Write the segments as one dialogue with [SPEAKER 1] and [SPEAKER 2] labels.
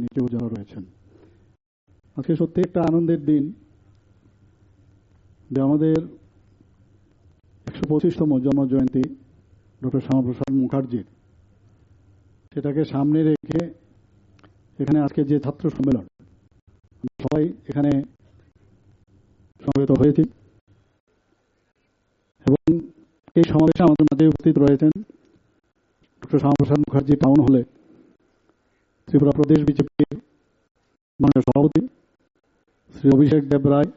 [SPEAKER 1] নিচেও যারা রয়েছেন। আজকে সত্যি একটা আনন্দের দিন যে আমাদের 125তম জন্মজয়ন্তী ডক্টর শ্যামাপ্রসাদ মুখার্জির, সেটাকে সামনে রেখে এখানে আজকে যে ছাত্র সম্মেলন, সবাই এখানে সমবেত হয়েছি এবং এই সমাবেশে আমাদের মাঝে উপস্থিত রয়েছেন ডক্টর শ্যামাপ্রসাদ মুখার্জি টাউন হলে ত্রিপুরা প্রদেশ বিজেপির মাননীয় সভাপতি শ্রী অভিষেক দেব রায়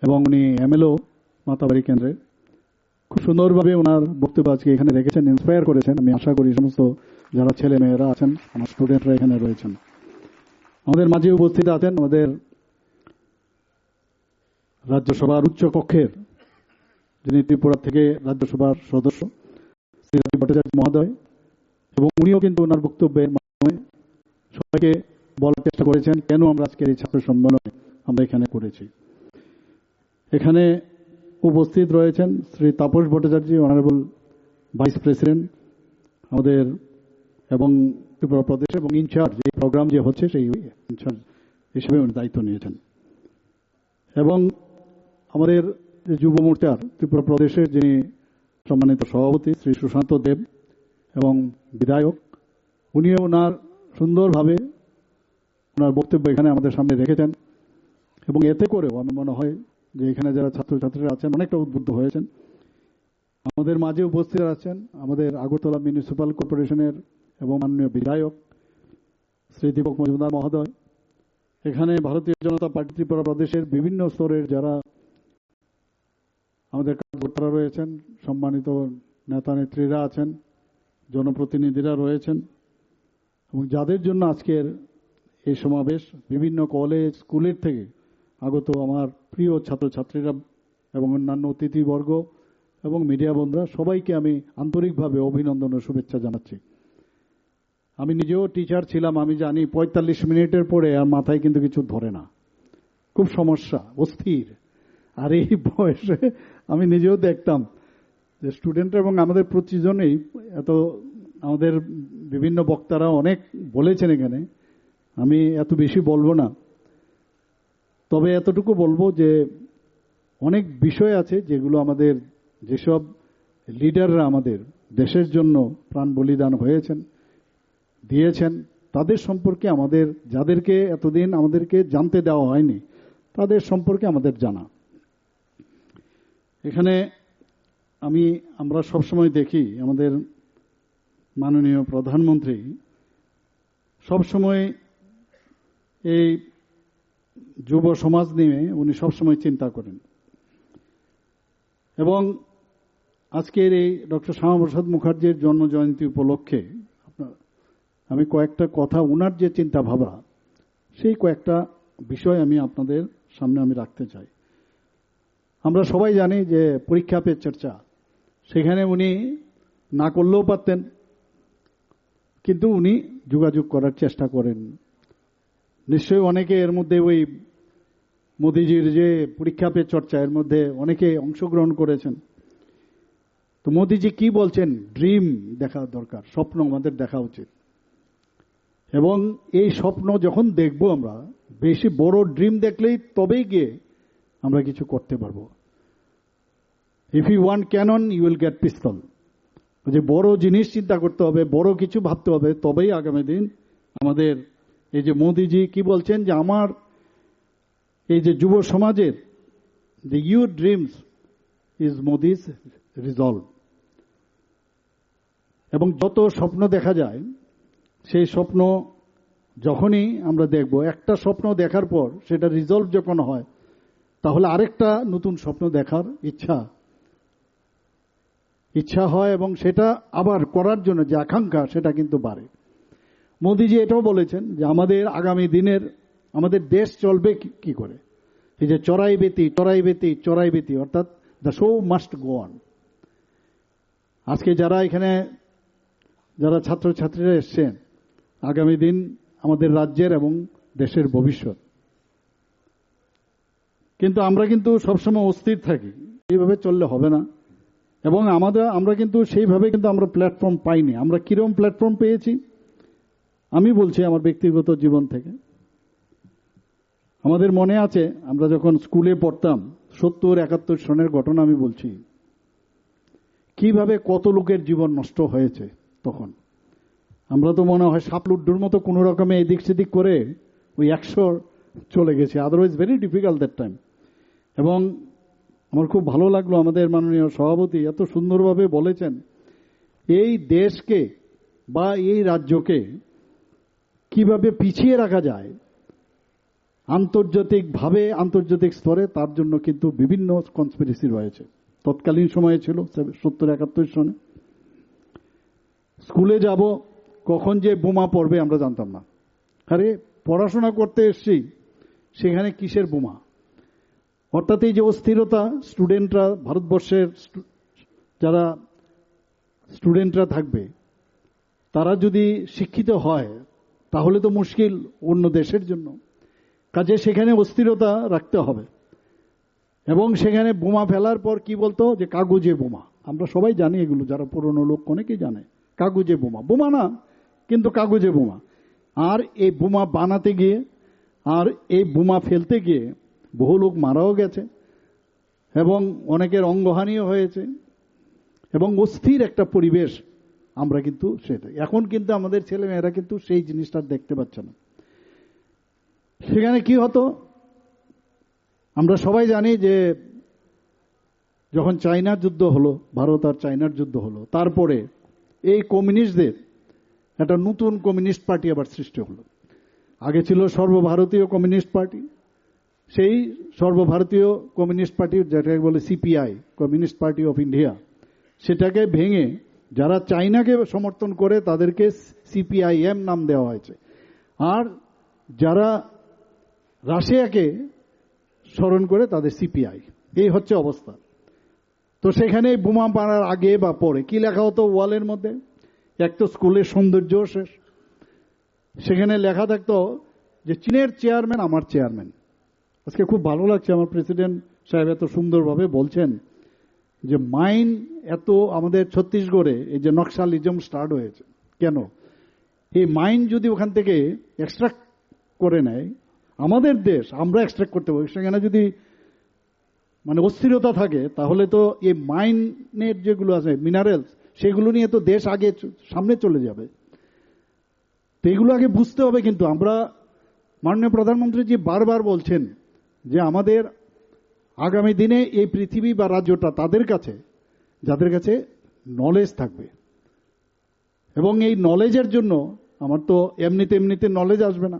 [SPEAKER 1] এবং উনি এমএলও মাতাবাড়ি কেন্দ্রের। খুব সুন্দরভাবে ওনার বক্তব্য আজকে এখানে রেখেছেন, ইন্সপায়ার করেছেন। আমি আশা করি সমস্ত যারা ছেলে মেয়েরা আছেন, আমার স্টুডেন্টরা এখানে রয়েছেন। আমাদের মাঝে উপস্থিত আছেন আমাদের রাজ্যসভার উচ্চ কক্ষের যিনি ত্রিপুরা থেকে রাজ্যসভার সদস্য শ্রী ভট্টাচার্য মহোদয়, এবং উনিও কিন্তু ওনার বক্তব্যের মাধ্যমে সবাইকে বলার চেষ্টা করেছেন কেন আমরা আজকের এই ছাত্র সম্মেলনে আমরা এখানে করেছি। এখানে উপস্থিত রয়েছেন Shri Tapas Bhattacharya, honourable vice president আমাদের এবং ত্রিপুরা প্রদেশ এবং ইনচার্জ, এই প্রোগ্রাম যে হচ্ছে সেই ইনচার্জ হিসেবে উনি দায়িত্ব নিয়েছেন। এবং আমাদের যুব মোর্চার ত্রিপুরা প্রদেশের যিনি সম্মানিত সভাপতি শ্রী সুশান্ত দেব এবং বিধায়ক, উনিও ওনার সুন্দরভাবে ওনার বক্তব্য এখানে আমাদের সামনে রেখেছেন। এবং এতে করেও আমার মনে হয় যে এখানে যারা ছাত্রছাত্রীরা আছেন অনেকটা উদ্বুদ্ধ হয়েছেন। আমাদের মাঝে উপস্থিত আছেন আমাদের আগরতলা মিউনিসিপ্যাল কর্পোরেশনের এবং মাননীয় বিধায়ক শ্রী দীপক মজুমদার মহোদয়। এখানে ভারতীয় জনতা পার্টি ত্রিপুরা প্রদেশের বিভিন্ন স্তরের যারা আমাদের কার্যকর্তারা রয়েছেন, সম্মানিত নেতা নেত্রীরা আছেন, জনপ্রতিনিধিরা রয়েছেন, এবং যাদের জন্য আজকের এই সমাবেশ, বিভিন্ন কলেজ স্কুলের থেকে আগত আমার প্রিয় ছাত্রছাত্রীরা এবং অন্যান্য অতিথিবর্গ এবং মিডিয়া বন্ধুরা, সবাইকে আমি আন্তরিকভাবে অভিনন্দন ও শুভেচ্ছা জানাচ্ছি। আমি নিজেও টিচার ছিলাম, আমি জানি 45 মিনিটের পরে আর মাথায় কিন্তু কিছু ধরে না, খুব সমস্যা, অস্থির। আর এই বয়সে আমি নিজেও দেখতাম যে স্টুডেন্ট এবং আমাদের প্রতিজনেই এত, আমাদের বিভিন্ন বক্তারা অনেক বলেছেন এখানে, আমি এত বেশি বলবো না, তবে এতটুকু বলবো যে অনেক বিষয় আছে যেগুলো আমাদের, যেসব লিডাররা আমাদের দেশের জন্য প্রাণ বলিদান হয়েছেন, দিয়েছেন, তাদের সম্পর্কে আমাদের, যাদেরকে এতদিন আমাদেরকে জানতে দেওয়া হয়নি, তাদের সম্পর্কে আমাদের জানা। এখানে আমরা সবসময় দেখি আমাদের মাননীয় প্রধানমন্ত্রী সবসময় এই যুব সমাজ নিয়ে উনি সবসময় চিন্তা করেন। এবং আজকের এই ডক্টর শ্যামাপ্রসাদ মুখার্জির জন্মজয়ন্তী উপলক্ষে আমি কয়েকটা কথা, ওনার যে চিন্তা ভাবনা, সেই কয়েকটা বিষয় আমি আপনাদের সামনে আমি রাখতে চাই। আমরা সবাই জানি যে পরীক্ষা পে চর্চা, সেখানে উনি না করলেও পারতেন, কিন্তু উনি যোগাযোগ করার চেষ্টা করেন। নিশ্চয়ই অনেকে এর মধ্যে ওই মোদিজির যে পরীক্ষা পে চর্চা, এর মধ্যে অনেকে অংশগ্রহণ করেছেন। তো মোদিজি কি বলছেন, ড্রিম দেখা দরকার, স্বপ্ন আমাদের দেখা উচিত। এবং এই স্বপ্ন যখন দেখব আমরা, বেশি বড় ড্রিম দেখলেই তবেই গিয়ে আমরা কিছু করতে পারবো। If you want cannon you will get pistol. যে বড় জিনিস চিন্তা করতে হবে, বড় কিছু ভাবতে হবে, তবেই আগামী দিন আমাদের এই যে মোদিজি কি বলছেন যে আমার এই যে যুব সমাজের যে your dreams is Modi's resolve. এবং যত স্বপ্ন দেখা যায়, সেই স্বপ্ন যখনই আমরা দেখব, একটা স্বপ্ন দেখার পর সেটা রিজলভ যখন হয়, তাহলে আরেকটা নতুন স্বপ্ন দেখার ইচ্ছা হয় এবং সেটা আবার করার জন্য যে আকাঙ্ক্ষা, সেটা কিন্তু বাড়ে। মোদিজি এটাও বলেছেন যে আমাদের আগামী দিনের আমাদের দেশ চলবে কি করে, এই যে চড়াই অর্থাৎ the show must go on. আজকে যারা এখানে যারা ছাত্রছাত্রীরা এসছেন, আগামী দিন আমাদের রাজ্যের এবং দেশের ভবিষ্যৎ। কিন্তু আমরা কিন্তু সবসময় অস্থির থাকি, এইভাবে চললে হবে না। এবং আমরা কিন্তু সেইভাবে কিন্তু আমরা প্ল্যাটফর্ম পাইনি। আমরা কিরকম প্ল্যাটফর্ম পেয়েছি, আমি বলছি আমার ব্যক্তিগত জীবন থেকে। আমাদের মনে আছে আমরা যখন স্কুলে পড়তাম 70-71 সনের ঘটনা আমি বলছি, কিভাবে কত লোকের জীবন নষ্ট হয়েছে তখন। আমরা তো মনে হয় সাপলুড্ডুর মতো কোন রকমে এদিক সেদিক করে ওই 100 চলে গেছে। Otherwise very difficult that time. এবং আমার খুব ভালো লাগলো আমাদের মাননীয় সভাপতি এত সুন্দরভাবে বলেছেন এই দেশকে বা এই রাজ্যকে কিভাবে পিছিয়ে রাখা যায় আন্তর্জাতিকভাবে, আন্তর্জাতিক স্তরে, তার জন্য কিন্তু বিভিন্ন কনস্পিরেসি রয়েছে। তৎকালীন সময়ে ছিল 70-71 সনে। স্কুলে যাব, কখন যে বোমা পড়বে আমরা জানতাম না। আরে পড়াশোনা করতে এসছি, সেখানে কিসের বোমা? অর্থাৎ এই যে অস্থিরতা, স্টুডেন্টরা, ভারতবর্ষের যারা স্টুডেন্টরা থাকবে তারা যদি শিক্ষিত হয় তাহলে তো মুশকিল অন্য দেশের জন্য। কাজে সেখানে অস্থিরতা রাখতে হবে। এবং সেখানে বোমা ফেলার পর কি বলতো যে কাগজে বোমা। আমরা সবাই জানি এগুলো, যারা পুরনো লোক অনেকেই জানে কাগজে বোমা। বোমা না, কিন্তু কাগজে বোমা। আর এই বোমা বানাতে গিয়ে আর এই বোমা ফেলতে গিয়ে বহু লোক মারাও গেছে এবং অনেকের অঙ্গহানিও হয়েছে এবং অস্থির একটা পরিবেশ আমরা কিন্তু সেটা। এখন কিন্তু আমাদের ছেলেমেয়েরা কিন্তু সেই জিনিসটা দেখতে পাচ্ছে না। সেখানে কি হতো আমরা সবাই জানি যে যখন চায়নার যুদ্ধ হলো, ভারত আর চায়নার যুদ্ধ হলো, তারপরে এই কমিউনিস্টদের একটা নতুন কমিউনিস্ট পার্টি আবার সৃষ্টি হলো। আগে ছিল সর্বভারতীয় কমিউনিস্ট পার্টি, সেই সর্বভারতীয় কমিউনিস্ট পার্টি যেটাকে বলে CPI, communist party of India, সেটাকে ভেঙে যারা চায়নাকে সমর্থন করে তাদেরকে সিপিআইএম নাম দেওয়া হয়েছে, আর যারা রাশিয়াকে স্মরণ করে তাদের সিপিআই। এই হচ্ছে অবস্থা। তো সেখানে বোমা মারার আগে বা পরে কি লেখা হতো ওয়ালের মধ্যে? এক তো স্কুলের সৌন্দর্য শেষ, সেখানে লেখা থাকতো যে চীনের চেয়ারম্যান আমার চেয়ারম্যান। আজকে খুব ভালো লাগছে আমার প্রেসিডেন্ট সাহেব এত সুন্দরভাবে বলছেন যে মাইন এত আমাদের ছত্তিশগড়ে এই যে নকশালিজম স্টার্ট হয়েছে কেন? এই মাইন যদি ওখান থেকে এক্সট্রাক্ট করে নেয় আমাদের দেশ, আমরা এক্সট্রাক্ট করতে পারি, সেখানে যদি মানে অস্থিরতা থাকে তাহলে তো এই মাইনের যেগুলো আছে মিনারেলস, সেগুলো নিয়ে তো দেশ আগে সামনে চলে যাবে। তো এগুলো আগে বুঝতে হবে। কিন্তু আমরা মাননীয় প্রধানমন্ত্রীজি বারবার বলছেন যে আমাদের আগামী দিনে এই পৃথিবী বা রাজ্যটা তাদের কাছে যাদের কাছে নলেজ থাকবে, এবং এই নলেজের জন্য আমার তো এমনিতে নলেজ আসবে না,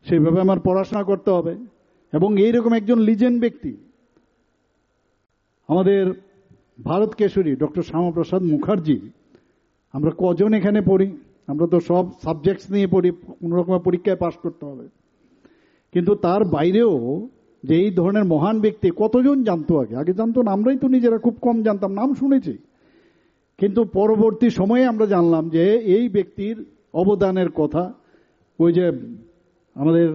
[SPEAKER 1] সেইভাবে আমার পড়াশোনা করতে হবে। এবং এইরকম একজন লিজেন্ড ব্যক্তি আমাদের ভারত কেশরী ডক্টর শ্যামাপ্রসাদ মুখার্জি, আমরা কজন এখানে পড়ি? আমরা তো সব সাবজেক্টস নিয়ে পড়ি, কোন রকম পরীক্ষায় পাশ করতে হবে। কিন্তু তার বাইরেও যে এই ধরনের মহান ব্যক্তি কতজন জানতো? আগে জানতো না, আমরাই তো নিজেরা খুব কম জানতাম, নাম শুনেছি। কিন্তু পরবর্তী সময়ে আমরা জানলাম যে এই ব্যক্তির অবদানের কথা। ওই যে আমাদের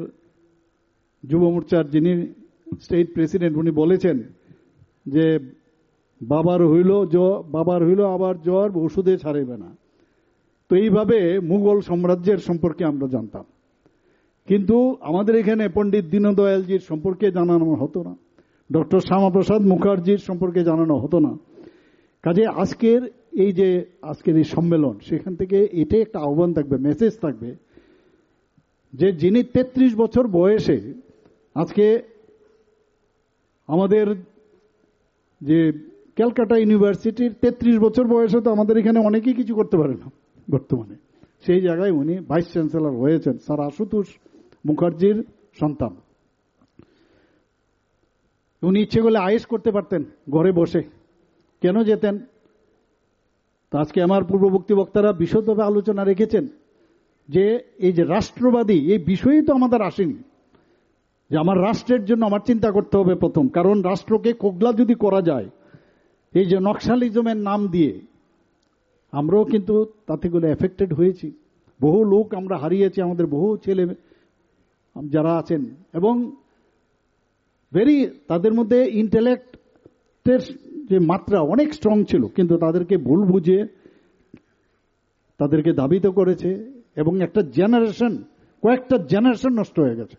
[SPEAKER 1] যুব মোর্চার যিনি স্টেট প্রেসিডেন্ট, উনি বলেছেন যে বাবার হইল আবার জ্বর, ওষুধে ছাড়িবে না। তো এইভাবে মুঘল সাম্রাজ্যের সম্পর্কে আমরা জানতাম, কিন্তু আমাদের এখানে পণ্ডিত দীনদয়ালজির সম্পর্কে জানানো হতো না, ডক্টর শ্যামাপ্রসাদ মুখার্জির সম্পর্কে জানানো হতো না। কাজে আজকের এই সম্মেলন, সেখান থেকে এটাই একটা আহ্বান থাকবে, মেসেজ থাকবে যে যিনি 33 বছর বয়সে আজকে আমাদের যে ক্যালকাটা ইউনিভার্সিটির 33 বছর বয়সে তো আমাদের এখানে অনেকেই কিছু করতে পারে না বর্তমানে, সেই জায়গায় উনি ভাইস চ্যান্সেলর হয়েছেন, স্যার আশুতোষ মুখার্জির সন্তান। উনি ইচ্ছে করলে আয়েশ করতে পারতেন ঘরে বসে, কেন যেতেন? তো আজকে আমার পূর্ববর্তী বক্তারা বিশদভাবে আলোচনা রেখেছেন যে এই যে রাষ্ট্রবাদী এই বিষয়ই তো আমাদের আসেনি, যে আমার রাষ্ট্রের জন্য আমার চিন্তা করতে হবে প্রথম। কারণ রাষ্ট্রকে কোগলা যদি করা যায় এই যে নকশালিজমের নাম দিয়ে, আমরাও কিন্তু তাতে করে এফেক্টেড হয়েছি, বহু লোক আমরা হারিয়েছি, আমাদের বহু ছেলে যারা আছেন এবং তাদের মধ্যে ইন্টেলেক্টের যে মাত্রা অনেক স্ট্রং ছিল, কিন্তু তাদেরকে ভুল বুঝে তাদেরকে দাবিত করেছে এবং একটা জেনারেশন, কয়েকটা জেনারেশন নষ্ট হয়ে গেছে।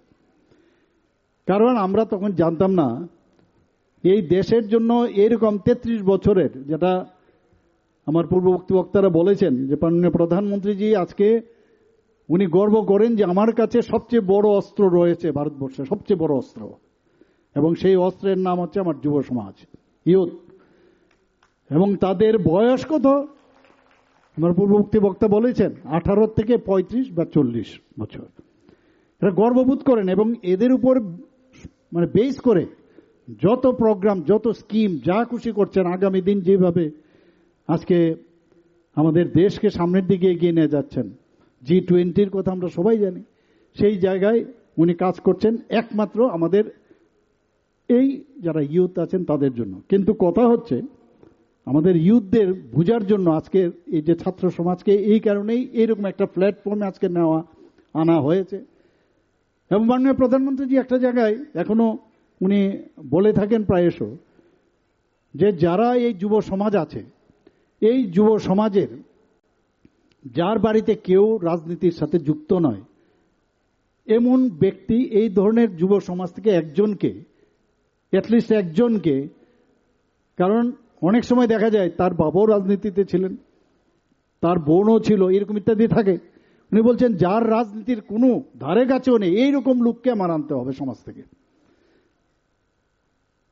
[SPEAKER 1] কারণ আমরা তখন জানতাম না এই দেশের জন্য এরকম 33 বছরের, যেটা আমার পূর্ববর্তী বক্তারা বলেছেন যে মাননীয় প্রধানমন্ত্রীজি আজকে উনি গর্ব করেন যে আমার কাছে সবচেয়ে বড় অস্ত্র রয়েছে ভারতবর্ষে, সবচেয়ে বড় অস্ত্র, এবং সেই অস্ত্রের নাম হচ্ছে আমার যুব সমাজ, ইয়ুথ। এবং তাদের বয়স কত? আমার পূর্ববর্তী বক্তা বলেছেন 18 থেকে 35 বা 40 বছর। এরা গর্ববোধ করেন এবং এদের উপর মানে বেস করে যত প্রোগ্রাম, যত স্কিম, যা খুশি করছেন, আগামী দিন যেভাবে আজকে আমাদের দেশকে সামনের দিকে এগিয়ে নিয়ে যাচ্ছেন, G20-র কথা আমরা সবাই জানি, সেই জায়গায় উনি কাজ করছেন একমাত্র আমাদের এই যারা ইয়ুথ আছেন তাদের জন্য। কিন্তু কথা হচ্ছে আমাদের ইয়ুথদের বোঝার জন্য আজকে এই যে ছাত্র সমাজকে এই কারণেই এইরকম একটা প্ল্যাটফর্মে আজকে আনা হয়েছে। এবং মাননীয় প্রধানমন্ত্রীজি একটা জায়গায় এখনো উনি বলে থাকেন প্রায়শ যে যারা এই যুব সমাজ আছে, এই যুব সমাজের যার বাড়িতে কেউ রাজনীতির সাথে যুক্ত নয় এমন ব্যক্তি এই ধরনের যুব সমাজ থেকে একজনকে, অ্যাটলিস্ট একজনকে, কারণ অনেক সময় দেখা যায় তার বাবাও রাজনীতিতে ছিলেন, তার বোনও ছিল, এরকম ইত্যাদি থাকে। উনি বলছেন যার রাজনীতির কোনো ধারে কাছেও নেই এইরকম লোককে আমার আনতে হবে সমাজ থেকে।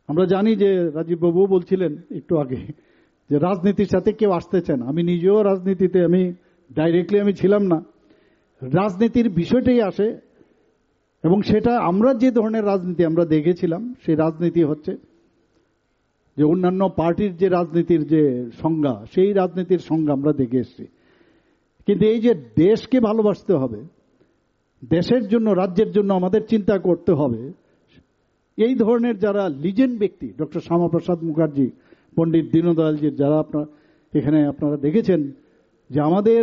[SPEAKER 1] আমরা জানি যে রাজীব বাবু বলছিলেন একটু আগে যে রাজনীতির সাথে কেউ আসতে চান। আমি নিজেও রাজনীতিতে ডাইরেক্টলি আমি ছিলাম না, রাজনীতির বিষয়টাই আসে। এবং সেটা আমরা যে ধরনের রাজনীতি আমরা দেখেছিলাম সেই রাজনীতি হচ্ছে যে অন্যান্য পার্টির যে রাজনীতির যে সংজ্ঞা, সেই রাজনীতির সংজ্ঞা আমরা দেখে এসেছি। কিন্তু এই যে দেশকে ভালোবাসতে হবে, দেশের জন্য, রাজ্যের জন্য আমাদের চিন্তা করতে হবে, এই ধরনের যারা লিজেন্ড ব্যক্তি, ডক্টর শ্যামাপ্রসাদ মুখার্জি, পণ্ডিত দীনদয়ালজি, যারা এখানে আপনারা দেখেছেন যে আমাদের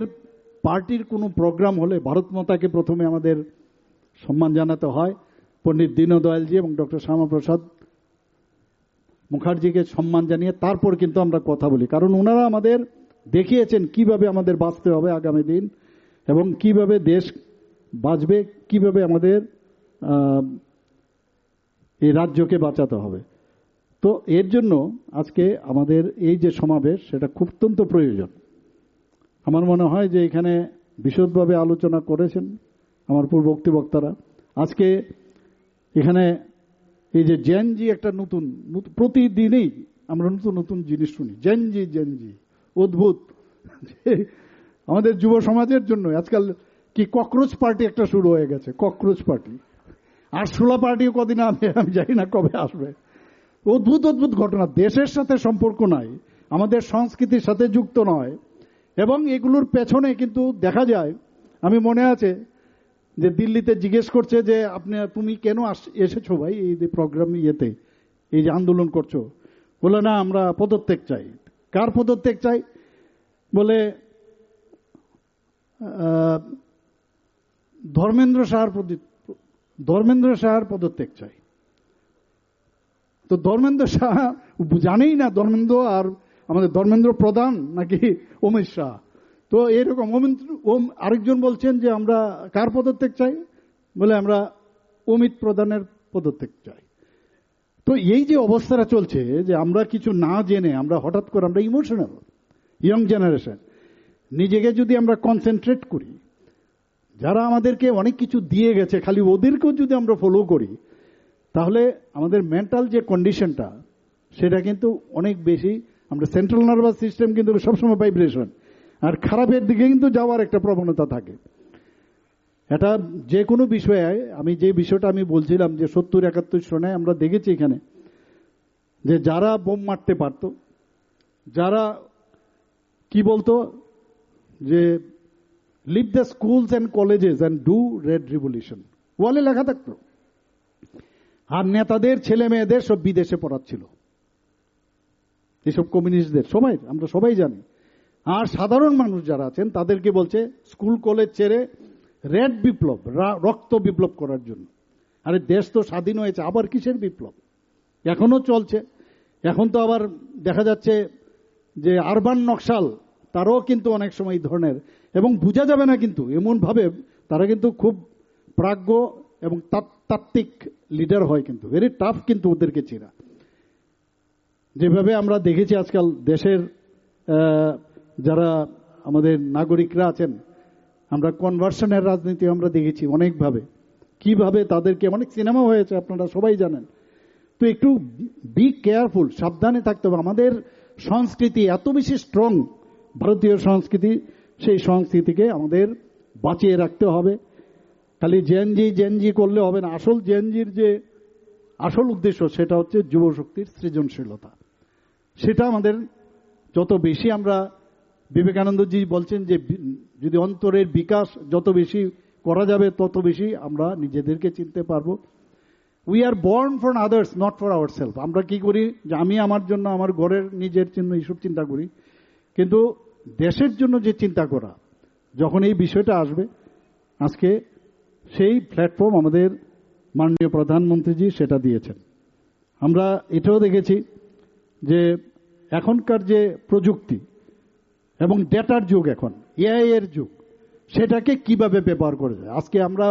[SPEAKER 1] পার্টির কোনো প্রোগ্রাম হলে ভারত মাতাকে প্রথমে আমাদের সম্মান জানাতে হয়, পণ্ডিত দীনদয়ালজি এবং ডক্টর শ্যামাপ্রসাদ মুখার্জিকে সম্মান জানিয়ে তারপর কিন্তু আমরা কথা বলি। কারণ ওনারা আমাদের দেখিয়েছেন কিভাবে আমাদের বাঁচতে হবে আগামী দিন এবং কিভাবে দেশ বাঁচবে, কিভাবে আমাদের এই রাজ্যকে বাঁচাতে হবে। তো এর জন্য আজকে আমাদের এই যে সমাবেশ সেটা খুব অত্যন্ত প্রয়োজন। আমার মনে হয় যে এখানে বিশদভাবে আলোচনা করেছেন আমার পূর্ববর্তী বক্তারা। আজকে এখানে এই যে জেনজি একটা নতুন, প্রতিদিনই আমরা নতুন নতুন জিনিস শুনি, জেনজি অদ্ভুত। আমাদের যুব সমাজের জন্য আজকাল কি ককরোচ পার্টি একটা শুরু হয়ে গেছে, ককরোচ পার্টি। আরশোলা পার্টিও কদিন আমি জানি না কবে আসবে। অদ্ভুত অদ্ভুত ঘটনা, দেশের সাথে সম্পর্ক নাই, আমাদের সংস্কৃতির সাথে যুক্ত নয়। এবং এগুলোর পেছনে কিন্তু দেখা যায়, আমি মনে আছে যে দিল্লিতে জিজ্ঞেস করছে যে তুমি কেন এসেছো ভাই এই যে প্রোগ্রাম ইয়েতে, এই যে আন্দোলন করছো? বলে না আমরা পদত্যাগ চাই। কার পদত্যাগ চাই? বলে ধর্মেন্দ্র সাহার পদত্যাগ চাই। তো ধর্মেন্দ্র সাহা জানেই না ধর্মেন্দ্র আর আমাদের ধর্মেন্দ্র প্রধান নাকি অমিত শাহ। তো এরকম আরেকজন বলছেন যে আমরা কার পদত্যাগ চাই? বলে আমরা অমিত প্রধানের পদত্যাগ চাই। তো এই যে অবস্থাটা চলছে যে আমরা কিছু না জেনে আমরা হঠাৎ করে আমরা ইমোশনাল, ইয়ং জেনারেশন, নিজেকে যদি আমরা কনসেন্ট্রেট করি, যারা আমাদেরকে অনেক কিছু দিয়ে গেছে খালি ওদেরকেও যদি আমরা ফলো করি, তাহলে আমাদের মেন্টাল যে কন্ডিশনটা সেটা কিন্তু অনেক বেশি, আমরা সেন্ট্রাল নার্ভাস সিস্টেম কিন্তু সবসময় ভাইব্রেশন আর খারাপের দিকে কিন্তু যাওয়ার একটা প্রবণতা থাকে। এটা যে কোনো বিষয়ে, আমি যে বিষয়টা আমি বলছিলাম যে 70-71 সনে আমরা দেখেছি এখানে যে যারা বোম মারতে পারত, যারা কি বলতো যে leave the schools and colleges and do red revolution, ওয়ালে লেখা থাকতো। আর নেতাদের ছেলে মেয়েদের সব বিদেশে পড়াচ্ছিল, এসব কমিউনিস্টদের, সবাই আমরা সবাই জানি। আর সাধারণ মানুষ যারা আছেন তাদেরকে বলছে স্কুল কলেজ ছেড়ে রেড বিপ্লব, রক্ত বিপ্লব করার জন্য। আরে দেশ তো স্বাধীন হয়েছে, আবার কিসের বিপ্লব? এখনো চলছে। এখন তো আবার দেখা যাচ্ছে যে আরবান নকশাল তারাও কিন্তু অনেক সময় এই ধরনের, এবং বোঝা যাবে না কিন্তু এমনভাবে তারা কিন্তু খুব প্রাজ্ঞ এবং তাত্ত্বিক লিডার হয়, কিন্তু ভেরি টাফ কিন্তু ওদেরকে চেনা। যেভাবে আমরা দেখেছি আজকাল দেশের যারা আমাদের নাগরিকরা আছেন, আমরা কনভার্সনের রাজনীতি আমরা দেখেছি অনেকভাবে, কিভাবে তাদেরকে, অনেক সিনেমা হয়েছে আপনারা সবাই জানেন। তো একটু বি কেয়ারফুল, সাবধানে থাকতে হবে। আমাদের সংস্কৃতি এত বেশি স্ট্রং, ভারতীয় সংস্কৃতি, সেই সংস্কৃতিকে আমাদের বাঁচিয়ে রাখতে হবে। খালি জেনজি করলে হবে না। আসল জেনজির যে আসল উদ্দেশ্য সেটা হচ্ছে যুবশক্তির সৃজনশীলতা। সেটা আমাদের যত বেশি, আমরা বিবেকানন্দজি বলছেন যে যদি অন্তরের বিকাশ যত বেশি করা যাবে তত বেশি আমরা নিজেদেরকে চিনতে পারবো। We are born for others, not for our self. আমরা কি করি যে আমি আমার জন্য, আমার ঘরের নিজের জন্য এইসব চিন্তা করি, কিন্তু দেশের জন্য যে চিন্তা করা, যখন এই বিষয়টা আসবে, আজকে সেই প্ল্যাটফর্ম আমাদের মাননীয় প্রধানমন্ত্রীজি সেটা দিয়েছেন। আমরা এটাও দেখেছি যে এখনকার যে প্রযুক্তি এবং ডেটার যুগ, এখন এআই এর যুগ, সেটাকে কিভাবে ব্যবহার করে যায়। আজকে আমরা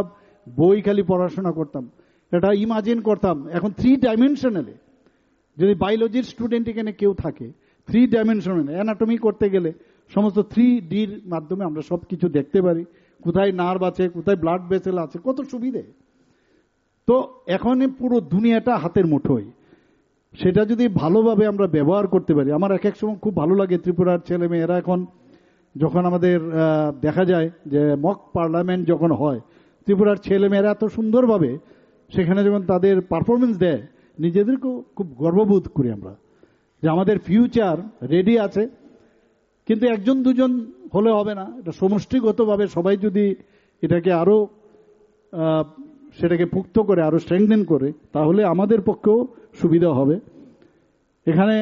[SPEAKER 1] বই খালি পড়াশোনা করতাম, এটা ইমাজিন করতাম, এখন 3 ডাইমেনশনালে, যদি বায়োলজির স্টুডেন্ট এখানে কেউ থাকে, 3 ডাইমেনশনালে অ্যানাটমি করতে গেলে সমস্ত 3Dর মাধ্যমে আমরা সব কিছু দেখতে পারি, কোথায় নার্ভ আছে, কোথায় ব্লাড ভেসেল আছে, কত সুবিধে। তো এখন পুরো দুনিয়াটা হাতের মুঠোয়, সেটা যদি ভালোভাবে আমরা ব্যবহার করতে পারি। আমার এক এক সময় খুব ভালো লাগে ত্রিপুরার ছেলে মেয়েরা এখন যখন আমাদের দেখা যায় যে মক পার্লামেন্ট যখন হয়, ত্রিপুরার ছেলে মেয়েরা এত সুন্দরভাবে সেখানে যখন তাদের পারফরমেন্স দেয়, নিজেদেরকেও খুব গর্ববোধ করি আমরা যে আমাদের ফিউচার রেডি আছে। কিন্তু একজন দুজন হলে হবে না, এটা সমষ্টিগতভাবে সবাই যদি এটাকে আরো সেটাকে পুক্ত করে, আরো স্ট্রেংথেন করে, তাহলে আমাদের পক্ষেও সুবিধা হবে। এখানে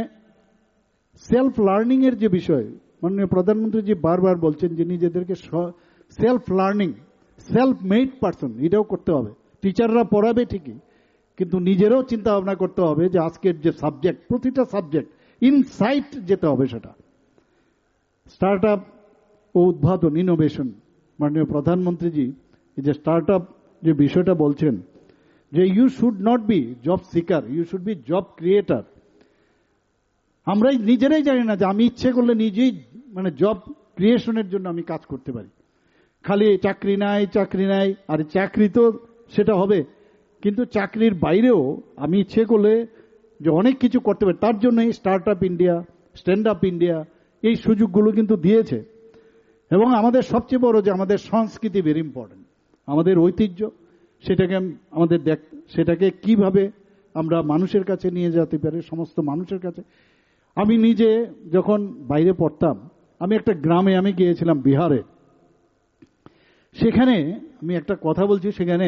[SPEAKER 1] সেলফ লার্নিং এর যে বিষয়, মাননীয় প্রধানমন্ত্রী জি বারবার বলছেন যে নিজেদেরকে self learning, self made person, এটাও করতে হবে। টিচাররা পড়াবে ঠিকই, কিন্তু নিজেরও চিন্তা ভাবনা করতে হবে যে আজকের যে সাবজেক্ট, প্রতিটা সাবজেক্ট ইনসাইট যেতে হবে। সেটা স্টার্ট আপ ও উদ্ভাবন, ইনোভেশন, মাননীয় প্রধানমন্ত্রীজি এই যে স্টার্ট আপ যে বিষয়টা বলছেন যে you should not be job seeker, you should be job creator. আমরা নিজেরাই জানি না যে আমি ইচ্ছে করলে নিজেই মানে জব ক্রিয়েশনের জন্য আমি কাজ করতে পারি। খালি চাকরি নাই, আর চাকরি তো সেটা হবে, কিন্তু চাকরির বাইরেও আমি ইচ্ছে করলে যে অনেক কিছু করতে পারি। তার জন্যই start up India, stand up India এই সুযোগগুলো কিন্তু দিয়েছে। এবং আমাদের সবচেয়ে বড় যে আমাদের সংস্কৃতি ভেরি ইম্পর্টেন্ট, আমাদের ঐতিহ্য, সেটাকে আমাদের সেটাকে কিভাবে আমরা মানুষের কাছে নিয়ে যেতে পারি, সমস্ত মানুষের কাছে। আমি নিজে যখন বাইরে পড়তাম, আমি একটা গ্রামে আমি গিয়েছিলাম বিহারে। সেখানে আমি একটা কথা বলছি, সেখানে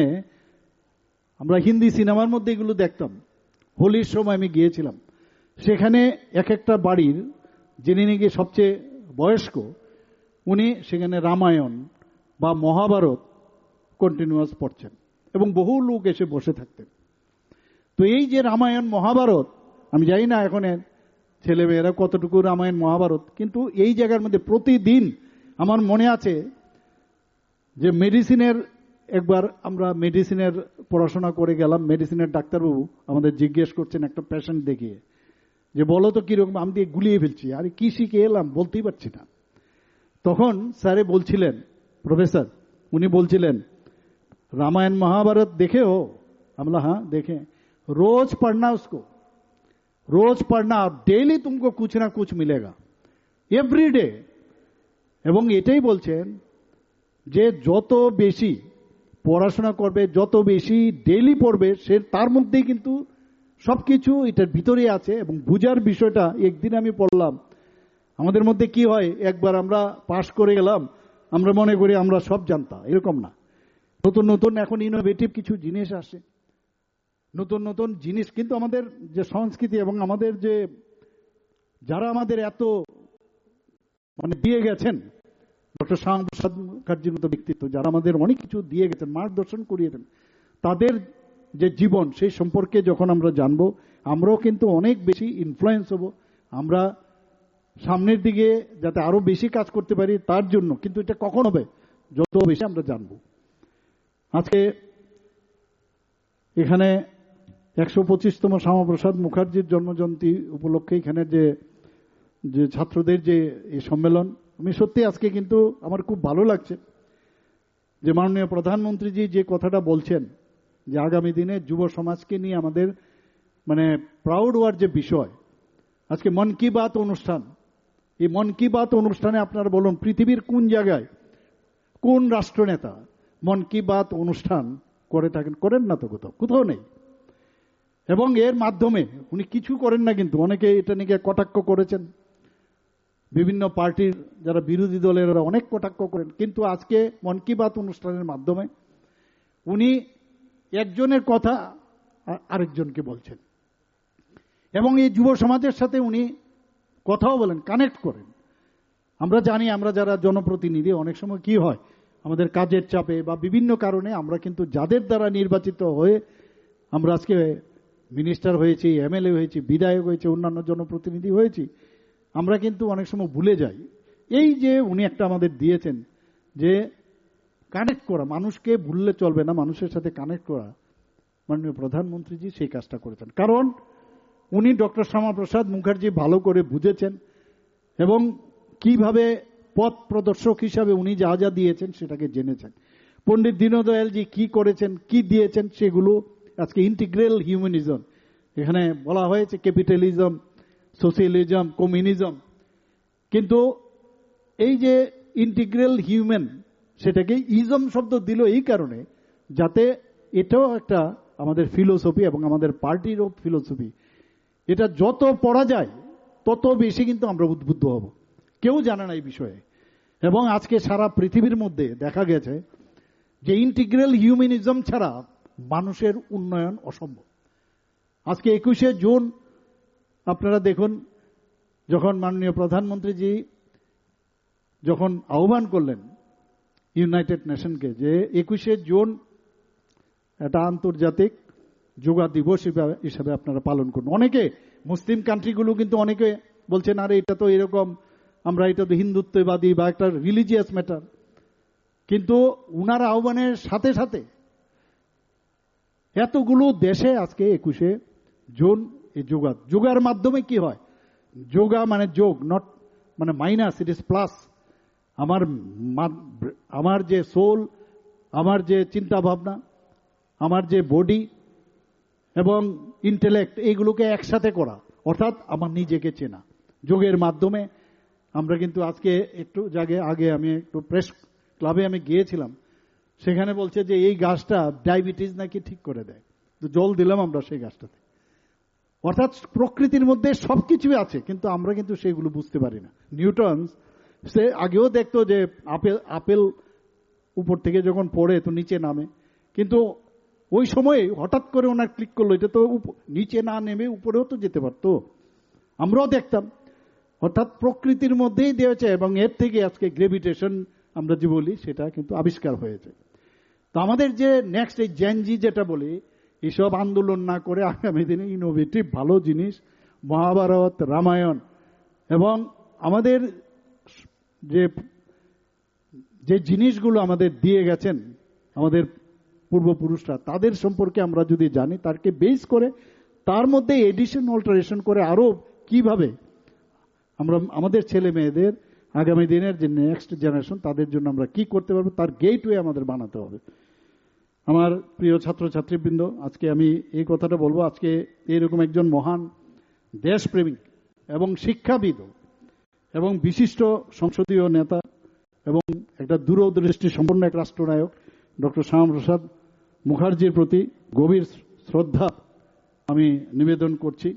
[SPEAKER 1] আমরা হিন্দি সিনেমার মধ্যে এগুলো দেখতাম। হোলির সময় আমি গিয়েছিলাম, সেখানে এক একটা বাড়ির যিনি নাকি সবচেয়ে বয়স্ক, উনি সেখানে রামায়ণ বা মহাভারত কন্টিনিউয়াস পড়ছেন এবং বহু লোক এসে বসে থাকতেন। তো এই যে রামায়ণ মহাভারত, আমি জানি না এখন ছেলেমেয়েরা কতটুকু রামায়ণ মহাভারত, কিন্তু এই জায়গার মধ্যে প্রতিদিন আমার মনে আছে যে মেডিসিনের, একবার আমরা মেডিসিনের পড়াশোনা করে গেলাম, মেডিসিনের ডাক্তারবাবু আমাদের জিজ্ঞেস করছেন একটা পেশেন্ট দেখিয়ে যে বলো তো কিরকম, আমি দিয়ে গুলিয়ে ফেলছি, আরে কি শিখে এলাম বলতেই পারছি না। তখন স্যারে বলছিলেন, প্রফেসর উনি বলছিলেন रामायण महाभारत देखे हो? हमला हाँ देखे। रोज पढ़ना उसको, रोज पढ़ना, डेली तुमको कुछ ना कुछ मिलेगा, एवरी डे। এবং এটাই বলছেন যে যত বেশি পড়াশোনা করবে, যত বেশি ডেইলি পড়বে, সে তার মধ্যেই কিন্তু সবকিছু এটার ভিতরে আছে। এবং বুঝার বিষয়টা, একদিন আমি পড়লাম, আমাদের মধ্যে কি হয়, একবার আমরা পাশ করে গেলাম, আমরা মনে করি আমরা সব জানতাম, এরকম না। নতুন নতুন এখন ইনোভেটিভ কিছু জিনিস আসে, নতুন নতুন জিনিস, কিন্তু আমাদের যে সংস্কৃতি এবং আমাদের যে যারা আমাদের এত মানে দিয়ে গেছেন, ডক্টর শ্যামাপ্রসাদ মুখার্জির মতো ব্যক্তিত্ব যারা আমাদের অনেক কিছু দিয়ে গেছেন, মার্গদর্শন করিয়েছেন, তাদের যে জীবন সেই সম্পর্কে যখন আমরা জানবো, আমরাও কিন্তু অনেক বেশি ইনফ্লুয়েন্স হব। আমরা সামনের দিকে যাতে আরো বেশি কাজ করতে পারি তার জন্য। কিন্তু এটা কখন হবে, যত বেশি আমরা জানব। আজকে এখানে 125তম শ্যামাপ্রসাদ মুখার্জির জন্মজয়ন্তী উপলক্ষে এখানে যে ছাত্রদের যে এই সম্মেলন, আমি সত্যি আজকে কিন্তু আমার খুব ভালো লাগছে যে মাননীয় প্রধানমন্ত্রীজি যে কথাটা বলছেন যে আগামী দিনে যুব সমাজকে নিয়ে আমাদের মানে প্রাউড হওয়ার যে বিষয়। আজকে মন কি বাত অনুষ্ঠান, এই মন কি বাত অনুষ্ঠানে আপনারা বলুন পৃথিবীর কোন জায়গায় কোন রাষ্ট্রনেতা মন কি বাত অনুষ্ঠান করে থাকেন? করেন না তো, কোথাও নেই। এবং এর মাধ্যমে উনি কিছু করেন না, কিন্তু অনেকে এটা নিয়ে কটাক্ষ করেছেন, বিভিন্ন পার্টির যারা বিরোধী দলের অনেক কটাক্ষ করেন। কিন্তু আজকে মন কি বাত অনুষ্ঠানের মাধ্যমে উনি একজনের কথা আরেকজনকে বলছেন এবং এই যুব সমাজের সাথে উনি কথাও বলেন, কানেক্ট করেন। আমরা জানি, আমরা যারা জনপ্রতিনিধি অনেক সময় কি হয়, আমাদের কাজের চাপে বা বিভিন্ন কারণে আমরা কিন্তু যাদের দ্বারা নির্বাচিত হয়ে আমরা আজকে মিনিস্টার হয়েছি, এমএলএ হয়েছি, বিধায়ক হয়েছি, অন্যান্য জনপ্রতিনিধি হয়েছি, আমরা কিন্তু অনেক সময় ভুলে যাই। এই যে উনি একটা আমাদের দিয়েছেন যে কানেক্ট করা, মানুষকে ভুললে চলবে না, মানুষের সাথে কানেক্ট করা, মাননীয় প্রধানমন্ত্রীজি সেই কাজটা করেছেন। কারণ উনি ডক্টর শ্যামাপ্রসাদ মুখার্জি ভালো করে বুঝেছেন এবং কিভাবে পথ প্রদর্শক হিসাবে উনি যা যা দিয়েছেন সেটাকে জেনেছেন। পণ্ডিত দীনদয়ালজি কি করেছেন, কি দিয়েছেন, সেগুলো আজকে ইন্টিগ্রাল হিউম্যানিজম, এখানে বলা হয়েছে ক্যাপিটালিজম, সোশ্যালিজম, কমিউনিজম, কিন্তু এই যে ইন্টিগ্রাল হিউম্যান সেটাকে ইজম শব্দ দিল এই কারণে যাতে এটাও একটা আমাদের ফিলোসফি এবং আমাদের পার্টিরও ফিলোসফি। এটা যত পড়া যায় তত বেশি কিন্তু আমরা উদ্বুদ্ধ হব। কেউ জানে না এই বিষয়ে, এবং আজকে সারা পৃথিবীর মধ্যে দেখা গেছে যে ইন্টিগ্রাল হিউম্যানিজম ছাড়া মানুষের উন্নয়ন অসম্ভব। আজকে 21শে জুন আপনারা দেখুন, যখন মাননীয় প্রধানমন্ত্রীজি যখন আহ্বান করলেন ইউনাইটেড নেশনকে যে 21শে জুন এটা আন্তর্জাতিক যোগা দিবস হিসাবে আপনারা পালন করুন। অনেকে মুসলিম কান্ট্রিগুলো কিন্তু অনেকে বলছেন আরে এটা তো এরকম, আমরা এটা তো হিন্দুত্ববাদী বা একটা রিলিজিয়াস ম্যাটার। কিন্তু উনার আহ্বানের সাথে সাথে এতগুলো দেশে আজকে 21শে জুন এই যোগার মাধ্যমে কি হয়, যোগা মানে যোগ, নট মানে মাইনাস, ইট ইজ প্লাস। আমার যে সোল, আমার যে চিন্তা ভাবনা, আমার যে বডি এবং ইন্টেলেক্ট, এইগুলোকে একসাথে করা, অর্থাৎ আমার নিজেকে চেনা। যোগের মাধ্যমে আমরা কিন্তু আজকে একটু আগে আমি একটু প্রেস ক্লাবে আমি গিয়েছিলাম, সেখানে বলছে যে এই গাছটা ডায়াবেটিস নাকি ঠিক করে দেয়, তো জল দিলাম আমরা সেই গাছটাতে। অর্থাৎ প্রকৃতির মধ্যে সবকিছু আছে, কিন্তু আমরা কিন্তু সেগুলো বুঝতে পারি না। নিউটন সে আগেও দেখতো যে আপেল উপর থেকে যখন পড়ে তো নিচে নামে, কিন্তু ওই সময় হঠাৎ করে ওনার ক্লিক করলো এটা তো নিচে না নেমে উপরেও তো যেতে পারতো, আমরাও দেখতাম। অর্থাৎ প্রকৃতির মধ্যেই দিয়েছে, এবং এর থেকে আজকে গ্রেভিটেশন আমরা যে বলি সেটা কিন্তু আবিষ্কার হয়েছে। তো আমাদের যে নেক্সট এই জেনজি যেটা বলি, এসব আন্দোলন না করে আগামী দিনে ইনোভেটিভ ভালো জিনিস, মহাভারত, রামায়ণ এবং আমাদের যে জিনিসগুলো আমাদের দিয়ে গেছেন আমাদের পূর্বপুরুষরা, তাদের সম্পর্কে আমরা যদি জানি, তারকে বেস করে তার মধ্যে এডিশন অল্টারেশন করে আরো কিভাবে আমরা আমাদের ছেলে মেয়েদের আগামী দিনের যে নেক্সট জেনারেশন তাদের জন্য আমরা কি করতে পারবো, তার গেটওয়ে আমাদের বানাতে হবে। আমার প্রিয় ছাত্রছাত্রীবৃন্দ, আজকে আমি এই কথাটা বলবো, আজকে এরকম একজন মহান দেশপ্রেমিক এবং শিক্ষাবিদ এবং বিশিষ্ট সংসদীয় নেতা এবং একটা দূরদৃষ্টি সম্পন্ন এক রাষ্ট্রনায়ক ডক্টর শ্যামাপ্রসাদ মুখার্জির প্রতি গভীর শ্রদ্ধা আমি নিবেদন করছি।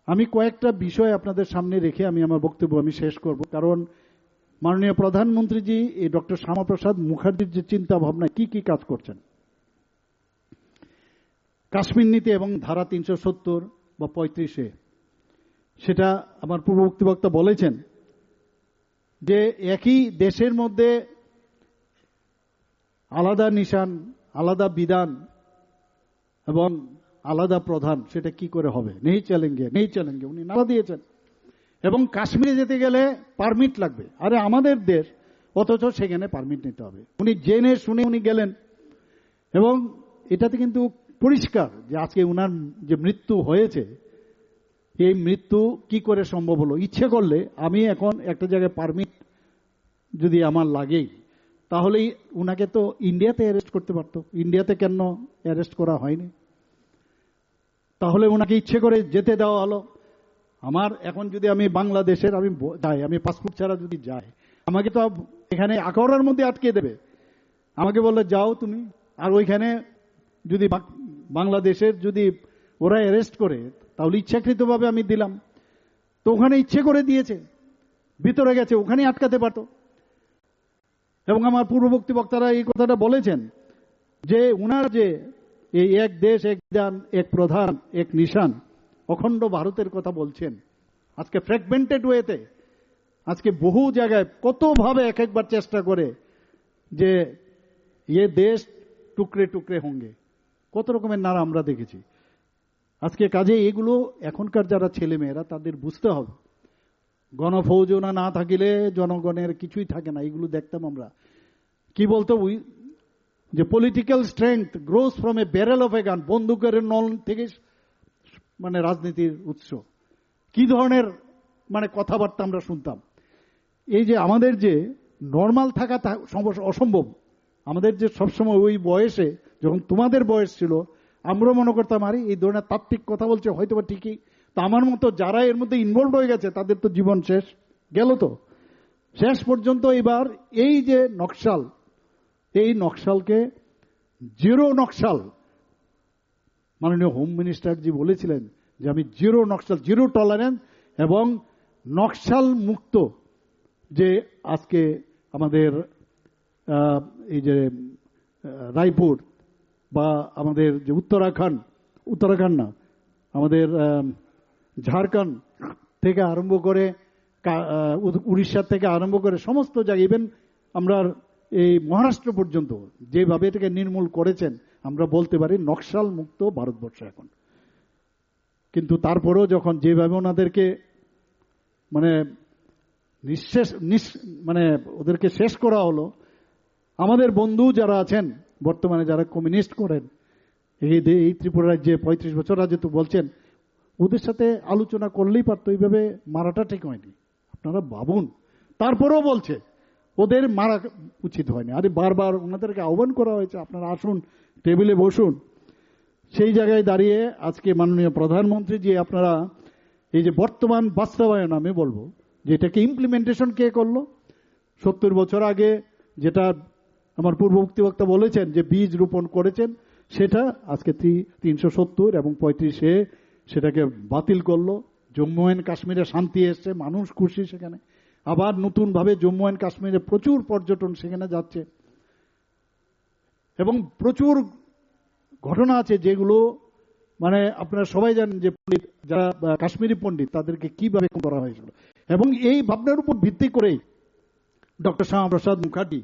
[SPEAKER 1] আমি কয়েকটা বিষয় আপনাদের সামনে রেখে আমি আমার বক্তব্য আমি শেষ করব, কারণ মাননীয় প্রধানমন্ত্রীজি এই ডক্টর শ্যামাপ্রসাদ মুখার্জির যে চিন্তা ভাবনা কি কি কাজ করছেন, কাশ্মীর নীতি এবং ধারা 370 বা 35-এ, সেটা আমার পূর্ববর্তী বক্তা বলেছেন যে একই দেশের মধ্যে আলাদা নিশান, আলাদা বিধান এবং আলাদা প্রধান, সেটা কি করে হবে? নেই চ্যালেঞ্জে উনি নারা দিয়েছেন। এবং কাশ্মীরে যেতে গেলে পারমিট লাগবে। আরে আমাদের দেশ, অথচ সেখানে পারমিট নিতে হবে। উনি জেনে শুনে উনি গেলেন, এবং এটাতে কিন্তু পরিষ্কার যে আজকে উনার যে মৃত্যু হয়েছে, এই মৃত্যু কি করে সম্ভব হলো। ইচ্ছে করলে আমি এখন একটা জায়গায় পারমিট যদি আমার লাগেই, তাহলেই উনাকে তো ইন্ডিয়াতে অ্যারেস্ট করতে পারতো। ইন্ডিয়াতে কেন অ্যারেস্ট করা হয়নি? তাহলে ওনাকে ইচ্ছে করে যেতে দেওয়া হলো। আমার এখন যদি আমি বাংলাদেশের আমি যাই, আমি পাসপোর্ট ছাড়া যদি যাই, আমাকে তো এখানে আখাউড়ার মধ্যে আটকে দেবে। আমাকে বললে যাও তুমি, আর ওইখানে যদি বাংলাদেশের যদি ওরা অ্যারেস্ট করে, তাহলে ইচ্ছাকৃতভাবে আমি দিলাম, তো ওখানে ইচ্ছে করে দিয়েছে, ভিতরে গেছে, ওখানে আটকাতে পারতো। এবং আমার পূর্ববর্তী বক্তারা এই কথাটা বলেছেন যে উনার যে এই এক দেশ এক বিধান এক প্রধান এক নিশান, অখণ্ড ভারতের কথা বলছেন, আজকে ফ্র্যাগমেন্টেড ওয়েতে আজকে বহু জায়গায় কতভাবে এক একবার চেষ্টা করে যে এ দেশ টুকরে টুকরে হোঙ্গে, কত রকমের নারা আমরা দেখেছি। আজকে কাজে এগুলো এখনকার যারা ছেলে মেয়েরা তাদের বুঝতে হবে। গণফৌজনা না থাকিলে জনগণের কিছুই থাকে না, এগুলো দেখতাম আমরা। কি বলতো যে political strength grows from a barrel of a gun, বন্দুকের নল থেকে মানে রাজনীতির উৎস। কি ধরনের মানে কথাবার্তা আমরা শুনতাম। এই যে আমাদের যে নর্মাল থাকা অসম্ভব, আমাদের যে সবসময় ওই বয়সে যখন তোমাদের বয়স ছিল, আমরা মনে করতাম আরে এই ধরনের তাত্ত্বিক কথা বলছে, হয়তো বা ঠিকই। তা আমার মতো যারা এর মধ্যে ইনভলভ হয়ে গেছে তাদের তো জীবন শেষ গেল। তো শেষ পর্যন্ত এবার এই যে নকশাল, এই নকশালকে জিরো নকশাল, মাননীয় হোম মিনিস্টার জি বলেছিলেন যে আমি জিরো নকশাল, জিরো টলারেন্স এবং নকশাল মুক্ত যে আজকে আমাদের এই যে রায়পুর বা আমাদের যে উত্তরাখণ্ড না, আমাদের ঝাড়খণ্ড থেকে আরম্ভ করে উড়িষ্যা থেকে আরম্ভ করে সমস্ত জায়গায়, ইভেন আমরা এই মহারাষ্ট্র পর্যন্ত যেভাবে এটাকে নির্মূল করেছেন, আমরা বলতে পারি নকশাল মুক্ত ভারতবর্ষ এখন। কিন্তু তারপরেও যখন যেভাবে ওনাদেরকে মানে মানে ওদেরকে শেষ করা হলো, আমাদের বন্ধু যারা আছেন বর্তমানে যারা কমিউনিস্ট করেন এই ত্রিপুরা রাজ্যে 35 বছর রাজত্ব বলছেন, ওদের সাথে আলোচনা করলেই পারতো, এইভাবে মারাটা ঠিক হয়নি। আপনারা ভাবুন, তারপরেও বলছে ওদের মারা উচিত হয়নি। আরে বারবার ওনাদেরকে আহ্বান করা হয়েছে, আপনারা আসুন, টেবিলে বসুন। সেই জায়গায় দাঁড়িয়ে আজকে মাননীয় প্রধানমন্ত্রী যে আপনারা এই যে বর্তমান বাস্তবায়ন, আমি বলবো যে এটাকে ইমপ্লিমেন্টেশন কে করলো। 70 বছর আগে যেটা আমার পূর্ববর্তী বক্তা বলেছেন যে বীজ রোপণ করেছেন, সেটা আজকে 370 এবং 35-এ সেটাকে বাতিল করলো। জম্মু অ্যান্ড কাশ্মীরে শান্তি এসছে, মানুষ খুশি সেখানে। আবার নতুন ভাবে জম্মু অ্যান্ড কাশ্মীরে প্রচুর পর্যটন সেখানে যাচ্ছে, এবং প্রচুর ঘটনা আছে যেগুলো মানে আপনারা সবাই জানেন যে পণ্ডিত যারা কাশ্মীরি পণ্ডিত তাদেরকে কিভাবে করা হয়েছিল। এবং এই ভাবনার উপর ভিত্তি করেই ডক্টর শ্যামাপ্রসাদ মুখার্জি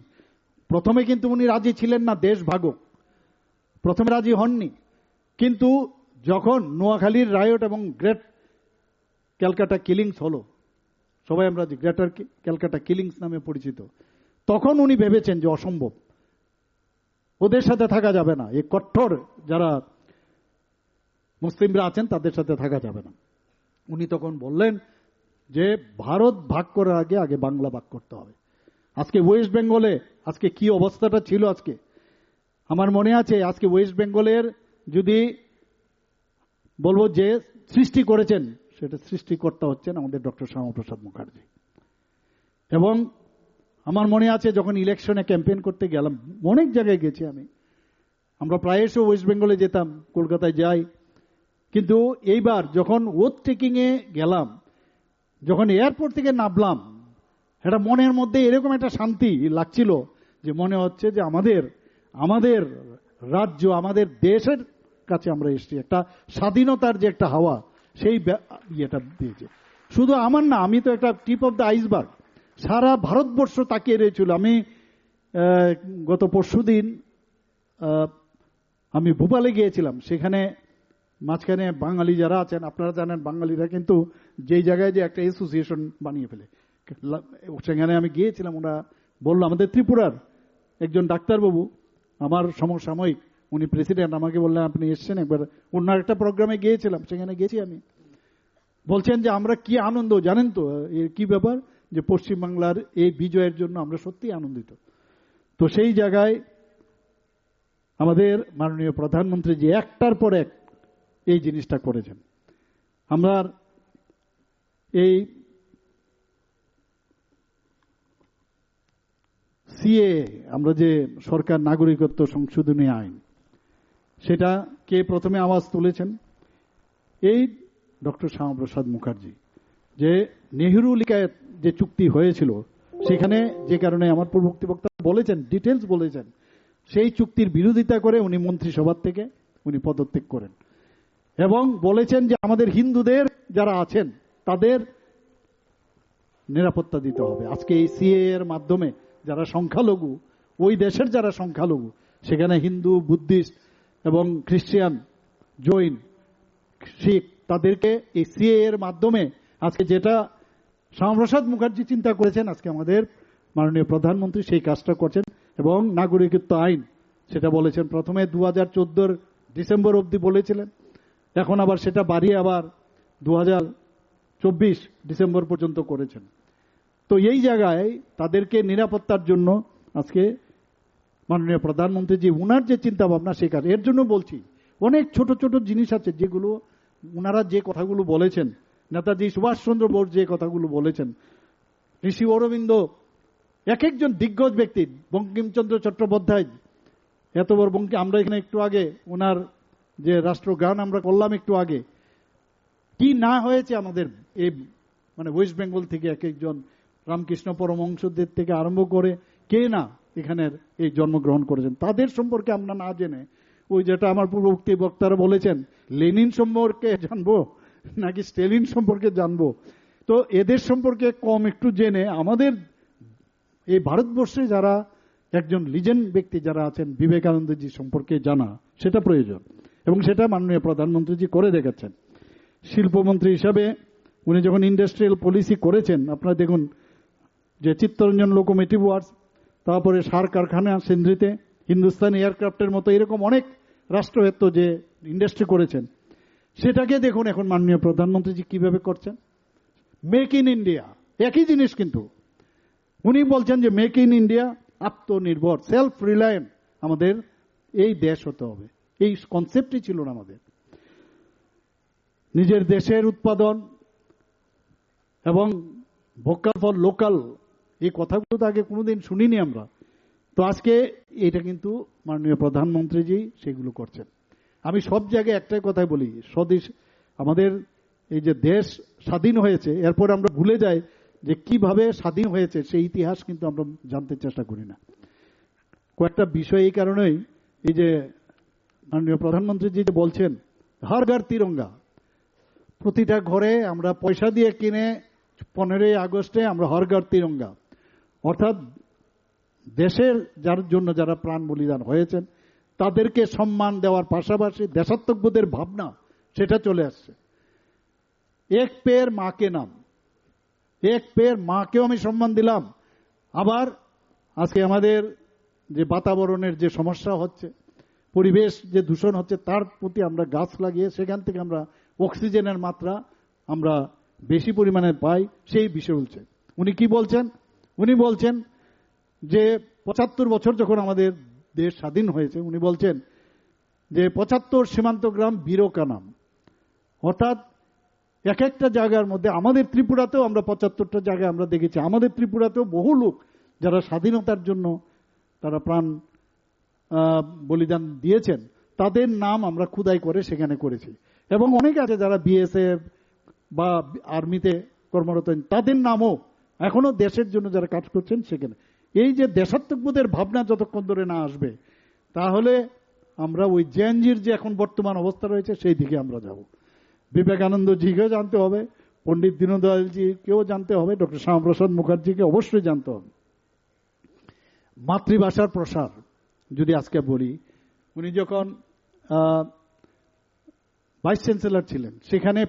[SPEAKER 1] প্রথমে কিন্তু উনি রাজি ছিলেন না দেশ ভাগক, প্রথমে রাজি হননি। কিন্তু যখন নোয়াখালীর রায়ট এবং গ্রেট ক্যালকাটা কিলিংস হলো, সবাই আমরা যে গ্রেটার ক্যালকাটা কিলিংস নামে পরিচিত, তখন উনি ভেবেছেন যে অসম্ভব, ওদের সাথে থাকা যাবে না, এই কঠোর যারা মুসলিমরা আছেন তাদের সাথে থাকা যাবে না। উনি তখন বললেন যে ভারত ভাগ করার আগে আগে বাংলা ভাগ করতে হবে। আজকে ওয়েস্ট বেঙ্গলে আজকে কি অবস্থাটা ছিল, আজকে আমার মনে আছে, আজকে ওয়েস্ট বেঙ্গলের যদি বলবো যে সৃষ্টি করেছেন, সেটা সৃষ্টিকর্তা হচ্ছেন আমাদের ডক্টর শ্যামাপ্রসাদ মুখার্জি। এবং আমার মনে আছে যখন ইলেকশনে ক্যাম্পেইন করতে গেলাম, অনেক জায়গায় গেছি আমরা প্রায়শই ওয়েস্ট বেঙ্গলে যেতাম, কলকাতায় যাই। কিন্তু এইবার যখন ওথ টেকিং এ গেলাম, যখন এয়ারপোর্ট থেকে নামলাম, এটা মনের মধ্যে এরকম একটা শান্তি লাগছিল যে মনে হচ্ছে যে আমাদের রাজ্য, আমাদের দেশের কাছে আমরা এসেছি। একটা স্বাধীনতার যে একটা হাওয়া, সেই ইয়েটা দিয়েছে। শুধু আমার না, আমি তো একটা টিপ অফ দ্য আইসবার্গ, সারা ভারতবর্ষ তাকিয়ে রয়েছিল। আমি গত পরশুদিন আমি ভোপালে গিয়েছিলাম, সেখানে মাঝখানে বাঙালি যারা আছেন, আপনারা জানেন বাঙালিরা কিন্তু যেই জায়গায় যে একটা অ্যাসোসিয়েশন বানিয়ে ফেলে, সেখানে আমি গিয়েছিলাম, ওরা বললো আমাদের ত্রিপুরার একজন ডাক্তারবাবু, আমার সমসাময়িক, উনি প্রেসিডেন্ট, আমাকে বললেন আপনি এসছেন একবার, ওনার একটা প্রোগ্রামে গিয়েছিলাম, সেখানে গেছি আমি। বলছেন যে আমরা কি আনন্দ জানেন তো, এর কি ব্যাপার, যে পশ্চিমবাংলার এই বিজয়ের জন্য আমরা সত্যি আনন্দিত। তো সেই জায়গায় আমাদের মাননীয় প্রধানমন্ত্রী যে একটার পর এক এই জিনিসটা করেছেন। আমরা এই সিএ, আমরা যে সরকার নাগরিকত্ব সংশোধনী আইন, সেটা কে প্রথমে আওয়াজ তুলেছেন? এই ডক্টর শ্যামাপ্রসাদ মুখার্জি। যে নেহেরু লিকায়েত যে চুক্তি হয়েছিল, সেখানে যে কারণে আমার পূর্ববর্তী বক্তা বলেছেন, ডিটেলস বলেছেন, সেই চুক্তির বিরোধিতা করে উনি মন্ত্রিসভার থেকে উনি পদত্যাগ করেন এবং বলেছেন যে আমাদের হিন্দুদের যারা আছেন তাদের নিরাপত্তা দিতে হবে। আজকে এই সিএ এর মাধ্যমে যারা সংখ্যালঘু, ওই দেশের যারা সংখ্যালঘু, সেখানে হিন্দু, বুদ্ধিস্ট এবং খ্রিস্টান, জৈন, শিখ, তাদেরকে এই সিএ এর মাধ্যমে আজকে যেটা শ্যামাপ্রসাদ মুখার্জি চিন্তা করেছেন, আজকে আমাদের মাননীয় প্রধানমন্ত্রী সেই কাজটা করছেন। এবং নাগরিকত্ব আইন সেটা বলেছেন প্রথমে 2014 ডিসেম্বর অবধি বলেছিলেন, এখন আবার সেটা বাড়িয়ে আবার 2024 ডিসেম্বর পর্যন্ত করেছেন। তো এই জায়গায় তাদেরকে নিরাপত্তার জন্য আজকে মাননীয় প্রধানমন্ত্রী যে উনার যে চিন্তা ভাবনা, সেই কাজ, এর জন্য বলছি অনেক ছোট ছোট জিনিস আছে যেগুলো উনারা যে কথাগুলো বলেছেন, নেতাজি সুভাষচন্দ্র বোস যে কথাগুলো বলেছেন, ঋষি অরবিন্দ, এক একজন দিগ্গজ ব্যক্তি, বঙ্কিমচন্দ্র চট্টোপাধ্যায়, এত বড় আমরা এখানে একটু আগে ওনার যে রাষ্ট্রগান আমরা করলাম একটু আগে, কি না হয়েছে আমাদের এই মানে ওয়েস্ট বেঙ্গল থেকে এক একজন রামকৃষ্ণ পরমহংসদের থেকে আরম্ভ করে কে না এখানের এই জন্মগ্রহণ করেছেন, তাদের সম্পর্কে আমরা না জেনে, ওই যেটা আমার পূর্ববর্তী বক্তারা বলেছেন, লেনিন সম্পর্কে জানবো নাকি স্টেলিন সম্পর্কে জানবো, তো এদের সম্পর্কে কম একটু জেনে আমাদের এই ভারতবর্ষে যারা একজন লিজেন্ড ব্যক্তি যারা আছেন, বিবেকানন্দজি সম্পর্কে জানা সেটা প্রয়োজন এবং সেটা মাননীয় প্রধানমন্ত্রীজি করে দেখাচ্ছেন। শিল্পমন্ত্রী হিসাবে উনি যখন ইন্ডাস্ট্রিয়াল পলিসি করেছেন, আপনারা দেখুন যে চিত্তরঞ্জন লোকোমোটিভ ওয়ার্কস, তারপরে সার কারখানা সিন্ধ্রিতে, হিন্দুস্তান এয়ারক্রাফটের মতো এরকম অনেক রাষ্ট্রায়ত্ত যে ইন্ডাস্ট্রি করেছেন, সেটাকে দেখুন এখন মাননীয় প্রধানমন্ত্রীজি কিভাবে করছেন। মেক ইন ইন্ডিয়া, একই জিনিস কিন্তু উনি বলছেন যে মেক ইন ইন্ডিয়া, আত্মনির্ভর, সেলফ রিলায়েন্ট আমাদের এই দেশ হতে হবে। এই কনসেপ্টই ছিল না আমাদের, নিজের দেশের উৎপাদন এবং ভোকাল ফর লোকাল, এই কথাগুলো তো আগে কোনোদিন শুনিনি আমরা। তো আজকে এটা কিন্তু মাননীয় প্রধানমন্ত্রীজি সেগুলো করছেন। আমি সব জায়গায় একটাই কথাই বলি, স্বদেশ, আমাদের এই যে দেশ স্বাধীন হয়েছে, এরপর আমরা ভুলে যাই যে কিভাবে স্বাধীন হয়েছে, সেই ইতিহাস কিন্তু আমরা জানতে চেষ্টা করি না। কয়েকটা বিষয় এই কারণেই, এই যে মাননীয় প্রধানমন্ত্রীজি যে বলছেন হর ঘর তিরঙ্গা, প্রতিটা ঘরে আমরা পয়সা দিয়ে কিনে 15ই আগস্টে আমরা হর ঘর তিরঙ্গা, অর্থাৎ দেশের যার জন্য যারা প্রাণ বলিদান হয়েছেন তাদেরকে সম্মান দেওয়ার পাশাপাশি দেশাত্মবোধের ভাবনা সেটা চলে আসছে। এক পেয়ের মাকে নাম, এক পেয়ের মাকেও আমি সম্মান দিলাম। আবার আজকে আমাদের যে বাতাবরণের যে সমস্যা হচ্ছে, পরিবেশ যে দূষণ হচ্ছে, তার প্রতি আমরা গাছ লাগিয়ে সেখান থেকে আমরা অক্সিজেনের মাত্রা আমরা বেশি পরিমাণে পাই, সেই বিষয় বলছে। উনি কি বলছেন? উনি বলছেন যে 75 বছর যখন আমাদের দেশ স্বাধীন হয়েছে, উনি বলছেন যে 75 সীমান্ত গ্রাম বীরকা নাম, অর্থাৎ এক একটা জায়গার মধ্যে, আমাদের ত্রিপুরাতেও আমরা 75টা জায়গায় আমরা দেখেছি, আমাদের ত্রিপুরাতেও বহু লোক যারা স্বাধীনতার জন্য তারা প্রাণ বলিদান দিয়েছেন, তাদের নাম আমরা খুদাই করে সেখানে করেছি। এবং অনেক আছে যারা বিএসএফ বা আর্মিতে কর্মরত, তাদের নামও এখনো দেশের জন্য যারা কাজ করছেন সেখানে। এই যে দেশাত্মবোধের ভাবনা যতক্ষণ ধরে না আসবে, তাহলে আমরা ওই জেএনজির যে এখন বর্তমান অবস্থা রয়েছে সেই দিকে আমরা যাব। বিবেকানন্দজিকেও জানতে হবে, পণ্ডিত দীনদয়ালজিকেও জানতে হবে, ডক্টর শ্যামাপ্রসাদ মুখার্জিকে অবশ্যই জানতে হবে। মাতৃভাষার প্রসার যদি আজকে বলি, উনি যখন ভাইস চ্যান্সেলর ছিলেন, সেখানে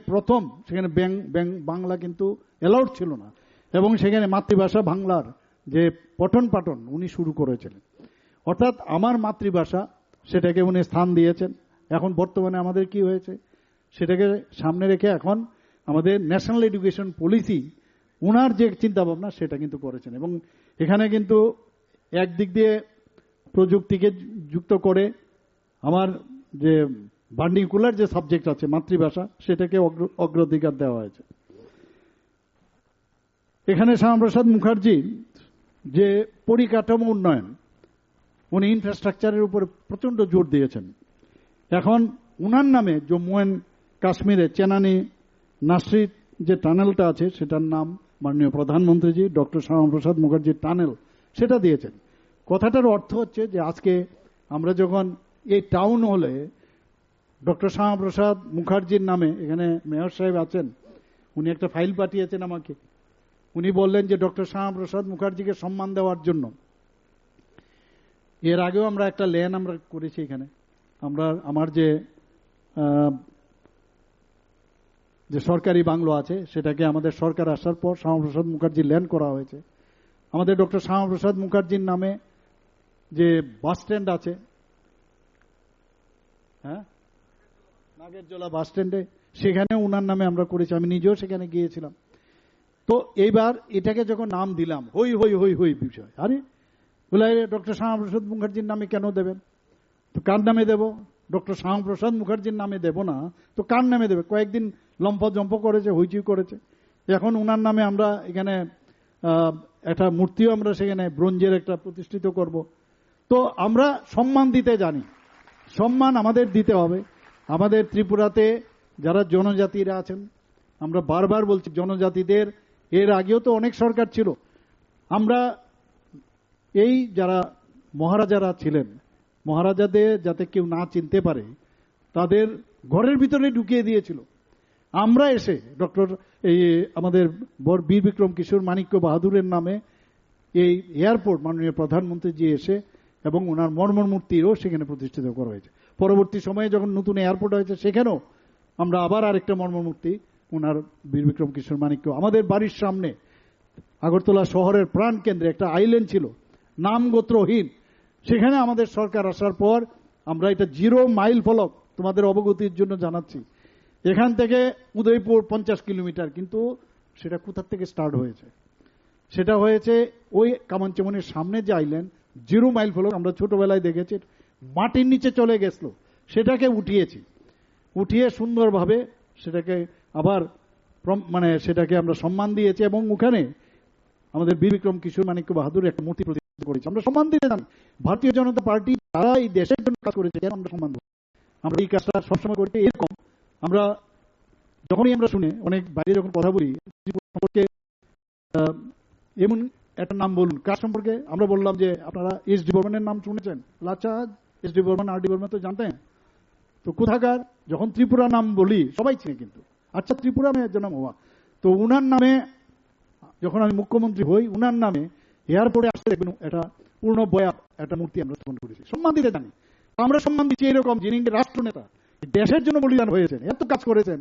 [SPEAKER 1] বাংলা কিন্তু অ্যালাউড ছিল না, এবং সেখানে মাতৃভাষা বাংলার যে পঠন পাঠন উনি শুরু করেছিলেন। অর্থাৎ আমার মাতৃভাষা, সেটাকে উনি স্থান দিয়েছেন। এখন বর্তমানে আমাদের কি হয়েছে, সেটাকে সামনে রেখে এখন আমাদের ন্যাশনাল এডুকেশন পলিসি, উনার যে চিন্তা ভাবনা সেটা কিন্তু করেছেন। এবং এখানে কিন্তু একদিক দিয়ে প্রযুক্তিকে যুক্ত করে আমার যে ভার্নাকুলার যে সাবজেক্ট আছে মাতৃভাষা, সেটাকে অগ্রাধিকার দেওয়া হয়েছে। এখানে শ্যামাপ্রসাদ মুখার্জি যে পরিকাঠামো উন্নয়ন, উনি ইনফ্রাস্ট্রাকচারের উপর প্রচন্ড জোর দিয়েছেন। এখন উনার নামে জম্মু অ্যান্ড কাশ্মীরে চেনানি নাসরির যে টানেলটা আছে, সেটার নাম মাননীয় প্রধানমন্ত্রীজি ডক্টর শ্যামাপ্রসাদ মুখার্জি টানেল সেটা দিয়েছেন। কথাটার অর্থ হচ্ছে যে আজকে আমরা যখন এই টাউন হলে ডক্টর শ্যামাপ্রসাদ মুখার্জির নামে, এখানে মেয়র সাহেব আছেন, উনি একটা ফাইল পাঠিয়েছেন আমাকে, উনি বললেন যে ডক্টর শ্যামাপ্রসাদ মুখার্জিকে সম্মান দেওয়ার জন্য এর আগেও আমরা একটা লেন আমরা করেছি এখানে। আমার যে সরকারি বাংলো আছে, সেটাকে আমাদের সরকার আসার পর শ্যামাপ্রসাদ মুখার্জি ল্যান্ড করা হয়েছে। আমাদের ডক্টর শ্যামাপ্রসাদ মুখার্জির নামে যে বাস স্ট্যান্ড আছে, হ্যাঁ, নাগেরজোলা বাস স্ট্যান্ডে, সেখানে উনার নামে আমরা করেছি। আমি নিজেও সেখানে গিয়েছিলাম। তো এইবার এটাকে যখন নাম দিলাম, হই হই হই হই বিষয়, আরে বলে ডক্টর শ্যামাপ্রসাদ মুখার্জির নামে কেন দেবেন, তো কার নামে দেব? ডক্টর শ্যামাপ্রসাদ মুখার্জির নামে দেব না তো কার নামে দেবে? কয়েকদিন লম্ফজম্প করেছে, হইচই করেছে। এখন উনার নামে আমরা এখানে একটা মূর্তিও আমরা সেখানে ব্রোঞ্জের একটা প্রতিষ্ঠিত করব। তো আমরা সম্মান দিতে জানি, সম্মান আমাদের দিতে হবে। আমাদের ত্রিপুরাতে যারা জনজাতিরা আছেন, আমরা বারবার বলছি জনজাতিদের, এর আগেও তো অনেক সরকার ছিল, আমরা এই যারা মহারাজারা ছিলেন, মহারাজাদের যাতে কেউ না চিনতে পারে তাদের ঘরের ভিতরে ঢুকিয়ে দিয়েছিল। আমরা এসে আমাদের বীর বিক্রম কিশোর মাণিক্য বাহাদুরের নামে এই এয়ারপোর্ট মাননীয় প্রধানমন্ত্রীজি এসে এবং ওনার মর্মর মূর্তিও সেখানে প্রতিষ্ঠিত করা হয়েছে। পরবর্তী সময়ে যখন নতুন এয়ারপোর্ট হয়েছে, সেখানেও আমরা আবার আরেকটা মর্মর মূর্তি ওনার বীর বিক্রম কিশোর মাণিক্য। আমাদের বাড়ির সামনে আগরতলা শহরের প্রাণ কেন্দ্রে একটা আইল্যান্ড ছিল নাম গোত্রহীন, সেখানে আমাদের সরকার আসার পর আমরা এটা 0 মাইল ফলক, তোমাদের অবগতির জন্য জানাচ্ছি, এখান থেকে উদয়পুর 50 কিলোমিটার, কিন্তু সেটা কোথা থেকে স্টার্ট হয়েছে? সেটা হয়েছে ওই কামানচেমনির সামনে যে আইল্যান্ড, 0 মাইল ফলক আমরা ছোটবেলায় দেখেছি, মাটির নিচে চলে গেছিল, সেটাকে উঠিয়েছি, উঠিয়ে সুন্দরভাবে সেটাকে আবার সেটাকে আমরা সম্মান দিয়েছি। এবং ওখানে আমাদের বীর বিক্রম কিশোর মাণিক্য বাহাদুর একটা মূর্তি প্রতিষ্ঠিত করেছি। আমরা সম্মান দিতে জানি। ভারতীয় জনতা পার্টি যারা এই দেশের জন্য কাজ করেছে, আমরা সম্মান দেব। আমরা এই কাজটা সবসময় করতে এরকম, আমরা যখনই আমরা শুনে অনেক বাইরে যখন কথা বলি সম্পর্কে, এমন একটা নাম বলুন কার সম্পর্কে, আমরা বললাম যে আপনারা এস.ডি. বর্মনের নাম শুনেছেন, লাচ্ছা এস.ডি. বর্মন, আর.ডি. বর্মন তো জানতেন তো কোথাকার? যখন ত্রিপুরা নাম বলি সবাই চিনে, কিন্তু আচ্ছা ত্রিপুরা মেয়ের জন্য হওয়া, তো উনার নামে যখন আমি মুখ্যমন্ত্রী হই, উনার নামে এয়ারপোর্টে আসতে দেখবেন একটা পূর্ণ বয়া একটা মূর্তি আমরা স্থাপন করেছি। সম্মান দিতে জানি, আমরা সম্মান দিচ্ছি এরকম যিনি রাষ্ট্রনেতা, দেশের জন্য বলিদান হয়েছেন, এত কাজ করেছেন।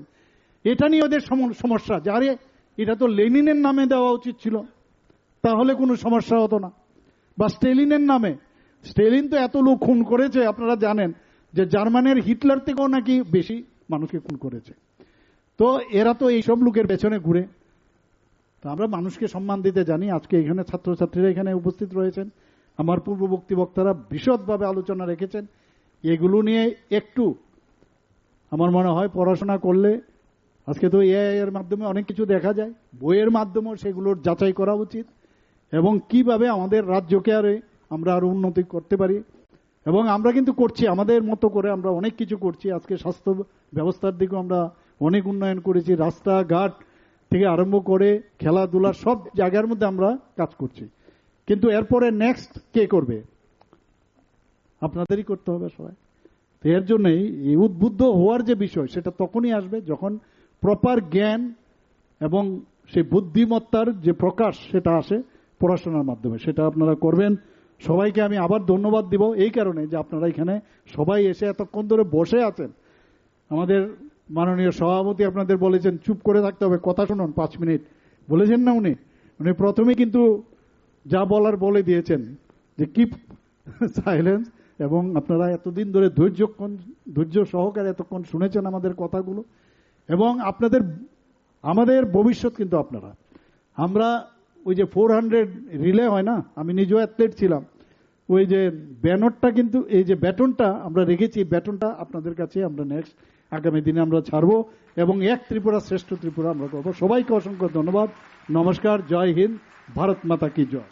[SPEAKER 1] এটা নিয়ে ওদের সমস্যা, যে আরে এটা তো লেনিনের নামে দেওয়া উচিত ছিল, তাহলে কোনো সমস্যা হতো না। বা স্টেলিনের নামে, স্টেলিন তো এত লোক খুন করেছে, আপনারা জানেন যে জার্মানের হিটলার থেকেও নাকি বেশি মানুষকে খুন করেছে। তো এরা তো এইসব লোকের পেছনে ঘুরে। তো আমরা মানুষকে সম্মান দিতে জানি। আজকে এখানে ছাত্রছাত্রীরা এখানে উপস্থিত রয়েছেন, আমার পূর্ববর্তী বক্তারা বিশদভাবে আলোচনা রেখেছেন। এগুলো নিয়ে একটু আমার মনে হয় পড়াশোনা করলে, আজকে তো এআই এর মাধ্যমে অনেক কিছু দেখা যায়, বইয়ের মাধ্যমেও সেগুলোর যাচাই করা উচিত, এবং কিভাবে আমাদের রাজ্যকে আমরা আরো উন্নতি করতে পারি। এবং আমরা কিন্তু করছি আমাদের মতো করে, আমরা অনেক কিছু করছি। আজকে স্বাস্থ্য ব্যবস্থার দিকেও আমরা অনেক উন্নয়ন করেছি, রাস্তাঘাট থেকে আরম্ভ করে খেলাধুলা সব জায়গার মধ্যে আমরা কাজ করছি। কিন্তু এরপরে নেক্সট কে করবে? আপনাদেরই করতে হবে সবাই। তো এর জন্যই এই উদ্বুদ্ধ হওয়ার যে বিষয়, সেটা তখনই আসবে যখন প্রপার জ্ঞান এবং সেই বুদ্ধিমত্তার যে প্রকাশ সেটা আসে পড়াশোনার মাধ্যমে। সেটা আপনারা করবেন। সবাইকে আমি আবার ধন্যবাদ দিব এই কারণে যে আপনারা এখানে সবাই এসে এতক্ষণ ধরে বসে আছেন। আমাদের মাননীয় সভাপতি আপনাদের বলেছেন চুপ করে থাকতে হবে, কথা শুনুন 5 মিনিট, বলেছেন না উনি? উনি প্রথমে কিন্তু যা বলার বলে দিয়েছেন যে কিপ সাইলেন্স, এবং আপনারা এতদিন ধরে ধৈর্য সহকারে এতক্ষণ শুনেছেন আমাদের কথাগুলো, এবং আমাদের ভবিষ্যৎ কিন্তু আপনারা। আমরা ওই যে 400 রিলে হয় না, আমি নিজেও অ্যাথলেট ছিলাম, ওই যে ব্যানরটা কিন্তু, এই যে ব্যাটনটা আমরা রেখেছি, ব্যাটনটা আপনাদের কাছে আমরা নেক্সট আগামী দিনে আমরা ছাড়বো, এবং এক ত্রিপুরা শ্রেষ্ঠ ত্রিপুরা আমরা করবো। সবাইকে অসংখ্য ধন্যবাদ, নমস্কার, জয় হিন্দ, ভারত মাতা কি জয়।